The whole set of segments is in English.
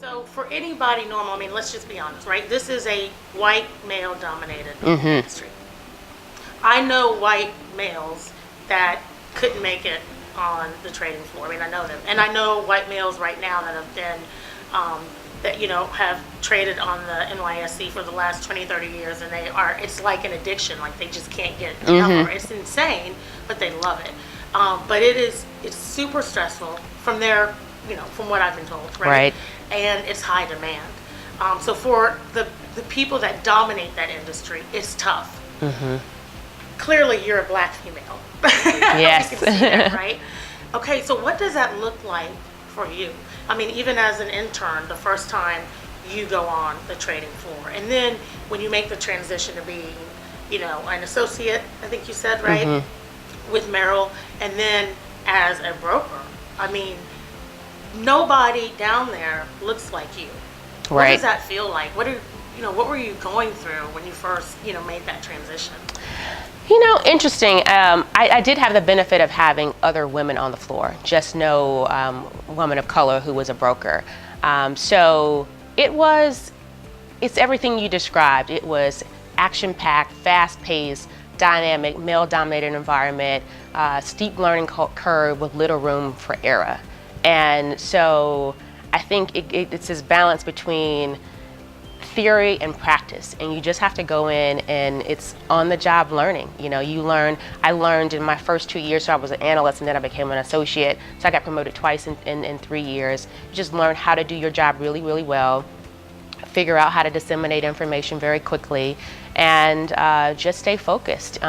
So for anybody normal, I mean, let's just be honest, right? This is a white male-dominated industry. I know white males that couldn't make it on the trading floor. I mean, I know them. And I know white males right now that have been, have traded on the NYSE for the last 20, 30 years, and it's like an addiction. Like, they just can't get enough. It's insane, but they love it. But it's super stressful from from what I've been told, right? And it's high demand. So for the people that dominate that industry, it's tough. Clearly, you're a black female. Yes. You can see that, right? Okay, so what does that look like for you? I mean, even as an intern, the first time you go on the trading floor, and then when you make the transition to being, an associate, I think you said, right, with Merrill, and then as a broker. I mean, nobody down there looks like you. What does that feel like? What were you going through when you first, made that transition? Interesting. I did have the benefit of having other women on the floor, just no woman of color who was a broker. So it's everything you described. It was action-packed, fast-paced, dynamic, male-dominated environment, steep learning curve with little room for error. And so I think it's this balance between theory and practice, and you just have to go in, and it's on-the-job learning. I learned in my first 2 years, so I was an analyst, and then I became an associate, so I got promoted twice in 3 years. You just learn how to do your job really, really well, figure out how to disseminate information very quickly, and just stay focused.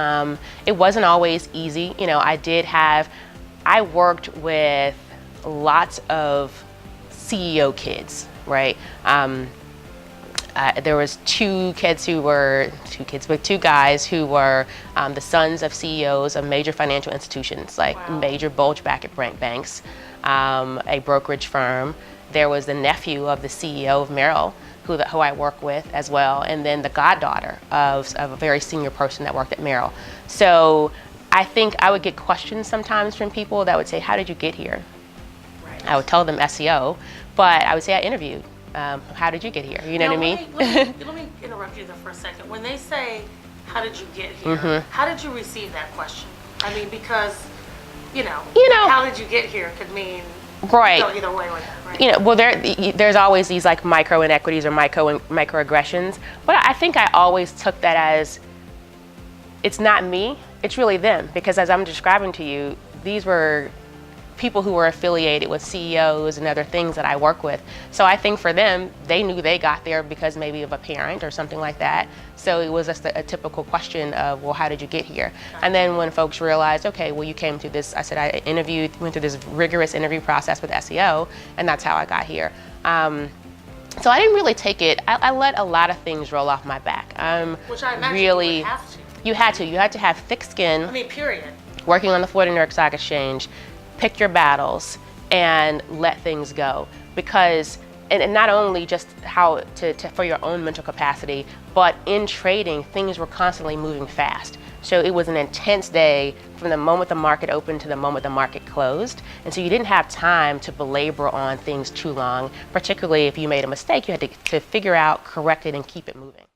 It wasn't always easy. I worked with lots of CEO kids, right? There was two guys who were the sons of CEOs of major financial institutions, like major bulge bracket banks, a brokerage firm. There was the nephew of the CEO of Merrill, who I work with as well, and then the goddaughter of a very senior person that worked at Merrill. So I think I would get questions sometimes from people that would say, "How did you get here?" Right. I would tell them SEO, but I would say I interviewed. How did you get here? You know what I mean? Let me interrupt you there for a second. When they say, "How did you get here?" How did you receive that question? I mean, because how did you get here could mean either way with that, right? There's always these like micro inequities or microaggressions, but I think I always took that as it's not me, it's really them, because as I'm describing to you, these were people who were affiliated with CEOs and other things that I work with. So I think for them, they knew they got there because maybe of a parent or something like that. So it was just a typical question of, well, how did you get here? And then when folks realized, okay, well, you came through this, I said I went through this rigorous interview process with SEO, and that's how I got here. So I didn't really take it, I let a lot of things roll off my back. Which I imagine really, you would have to. You had to have thick skin. I mean, period. Working on the Florida New York Stock Exchange, pick your battles and let things go, because and not only just how for your own mental capacity, but in trading things were constantly moving fast. So it was an intense day from the moment the market opened to the moment the market closed, and so you didn't have time to belabor on things too long, particularly if you made a mistake. You had to figure out, correct it, and keep it moving.